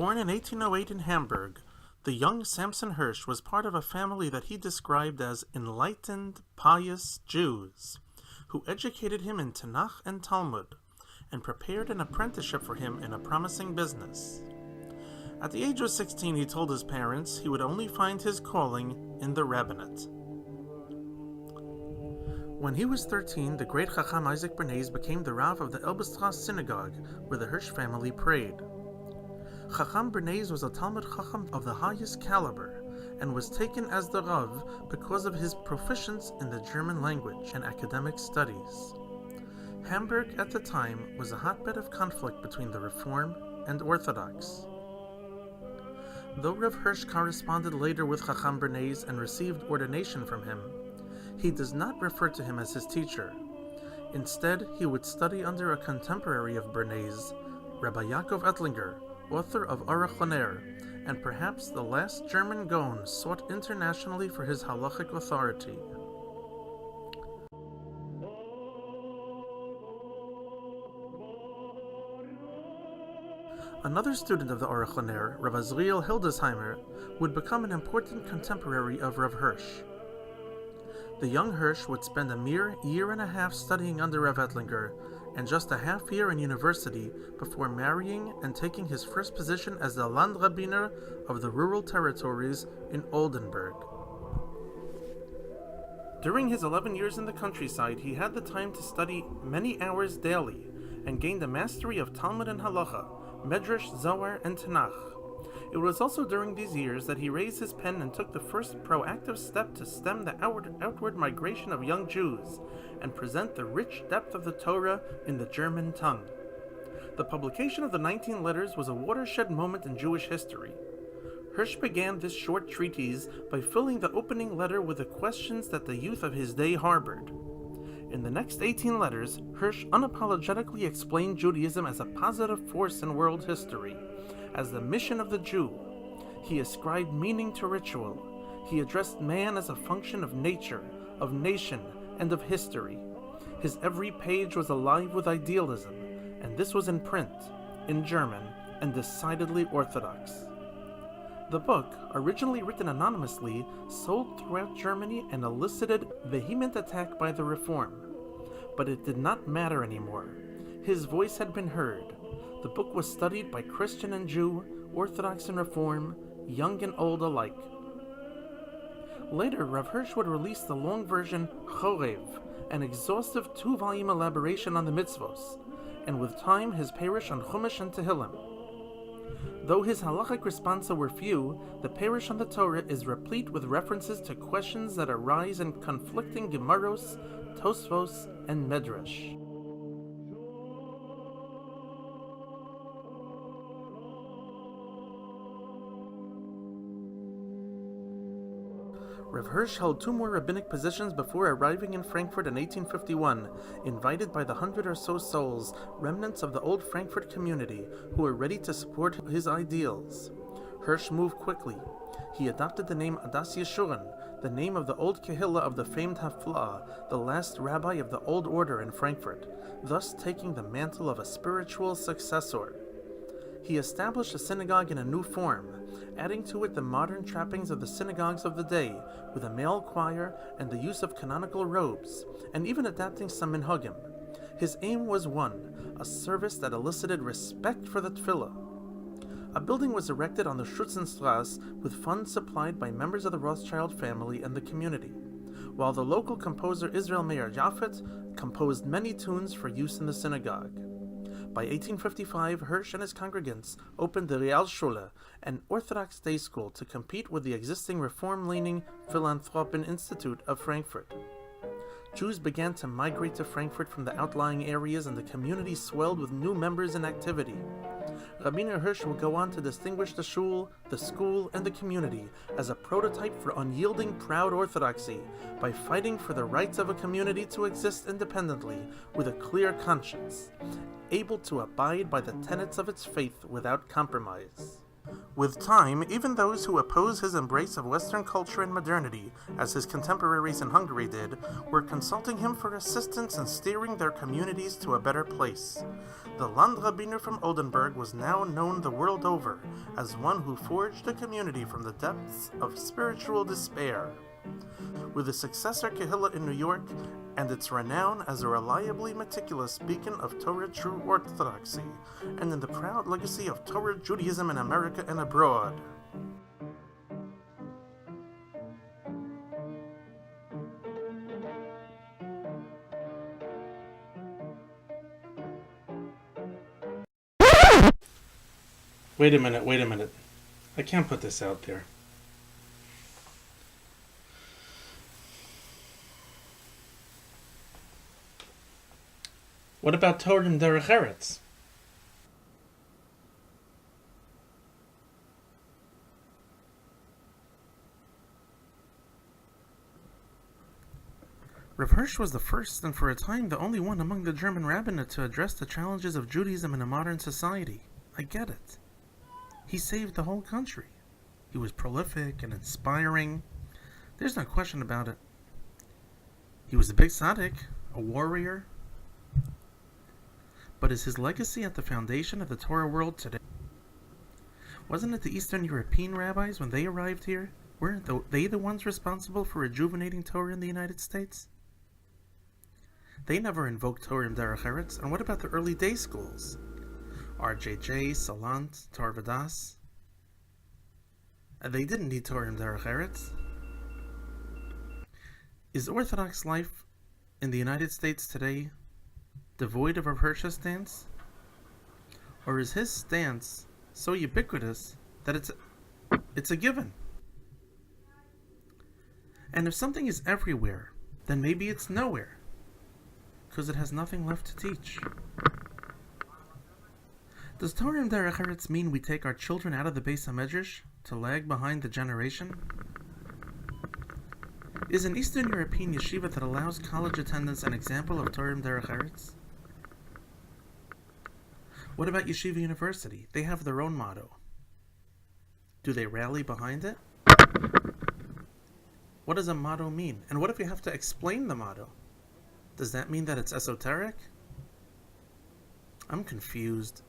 Born in 1808 in Hamburg, the young Samson Hirsch was part of a family that he described as enlightened, pious Jews, who educated him in Tanakh and Talmud, and prepared an apprenticeship for him in a promising business. At the age of 16, he told his parents he would only find his calling in the rabbinate. When he was 13, the great Chacham Isaac Bernays became the Rav of the Elbestrasse synagogue, where the Hirsch family prayed. Chacham Bernays was a Talmud Chacham of the highest caliber, and was taken as the Rav because of his proficiency in the German language and academic studies. Hamburg at the time was a hotbed of conflict between the Reform and Orthodox. Though Rav Hirsch corresponded later with Chacham Bernays and received ordination from him, he does not refer to him as his teacher. Instead, he would study under a contemporary of Bernays, Rabbi Yaakov Ettlinger, author of Aruch LaNer, and perhaps the last German Gaon sought internationally for his halachic authority. Another student of the Aruch LaNer, Rav Azriel Hildesheimer, would become an important contemporary of Rav Hirsch. The young Hirsch would spend a mere year and a half studying under Rav Ettlinger, and just a half year in university before marrying and taking his first position as the Landrabbiner of the rural territories in Oldenburg. During his 11 years in the countryside, he had the time to study many hours daily and gained a mastery of Talmud and Halacha, Medrash, Zohar, and Tanakh. It was also during these years that he raised his pen and took the first proactive step to stem the outward migration of young Jews and present the rich depth of the Torah in the German tongue. The publication of the 19 letters was a watershed moment in Jewish history. Hirsch began this short treatise by filling the opening letter with the questions that the youth of his day harbored. In the next 18 letters, Hirsch unapologetically explained Judaism as a positive force in world history, as the mission of the Jew. He ascribed meaning to ritual. He addressed man as a function of nature, of nation, and of history. His every page was alive with idealism, and this was in print, in German, and decidedly orthodox. The book, originally written anonymously, sold throughout Germany and elicited vehement attack by the Reform. But it did not matter anymore. His voice had been heard. The book was studied by Christian and Jew, Orthodox and Reform, young and old alike. Later, Rav Hirsch would release the long version Chorev, an exhaustive 2-volume elaboration on the mitzvos, and with time his Perush on Chumash and Tehillim. Though his halachic responsa were few, the Perush on the Torah is replete with references to questions that arise in conflicting Gemaros, Tosfos, and Medrash. Rav Hirsch held 2 more rabbinic positions before arriving in Frankfurt in 1851, invited by the 100 or so souls, remnants of the old Frankfurt community, who were ready to support his ideals. Hirsch moved quickly. He adopted the name Adas Yeshurun, the name of the old Kehillah of the famed Hafla'ah, the last rabbi of the old order in Frankfurt, thus taking the mantle of a spiritual successor. He established a synagogue in a new form, adding to it the modern trappings of the synagogues of the day, with a male choir and the use of canonical robes, and even adapting some minhagim. His aim was one, a service that elicited respect for the tefillah. A building was erected on the Schutzenstrasse with funds supplied by members of the Rothschild family and the community, while the local composer Israel Meir Yafet composed many tunes for use in the synagogue. By 1855, Hirsch and his congregants opened the Realschule, an Orthodox day school, to compete with the existing reform-leaning Philanthropen Institute of Frankfurt. Jews began to migrate to Frankfurt from the outlying areas, and the community swelled with new members in activity. Rabbiner Hirsch will go on to distinguish the shul, the school, and the community as a prototype for unyielding, proud orthodoxy by fighting for the rights of a community to exist independently with a clear conscience, able to abide by the tenets of its faith without compromise. With time, even those who oppose his embrace of Western culture and modernity, as his contemporaries in Hungary did, were consulting him for assistance in steering their communities to a better place. The Landrabbiner from Oldenburg was now known the world over as one who forged a community from the depths of spiritual despair. With a successor Kehillah in New York and its renown as a reliably meticulous beacon of Torah true orthodoxy, and in the proud legacy of Torah Judaism in America and abroad. Wait a minute. I can't put this out there. What about Torah and Derech Eretz? Rav Hirsch was the first and for a time the only one among the German rabbinate to address the challenges of Judaism in a modern society. I get it. He saved the whole country. He was prolific and inspiring. There's no question about it. He was a big tzaddik, a warrior. But is his legacy at the foundation of the Torah world today? Wasn't it the Eastern European rabbis, when they arrived here, weren't they the ones responsible for rejuvenating Torah in the United States? They never invoked Torah and Derech Eretz. And what about the early day schools? RJJ, Salant, Torah Vadas? They didn't need Torah and Derech Eretz. Is Orthodox life in the United States today devoid of Rav Hirsch's stance? Or is his stance so ubiquitous that it's a given? And if something is everywhere, then maybe it's nowhere, because it has nothing left to teach. Does Torah and Derech Eretz mean we take our children out of the Beis HaMedrash to lag behind the generation? Is an Eastern European yeshiva that allows college attendance an example of Torah and Derech Eretz? What about Yeshiva University? They have their own motto. Do they rally behind it? What does a motto mean? And what if you have to explain the motto? Does that mean that it's esoteric? I'm confused.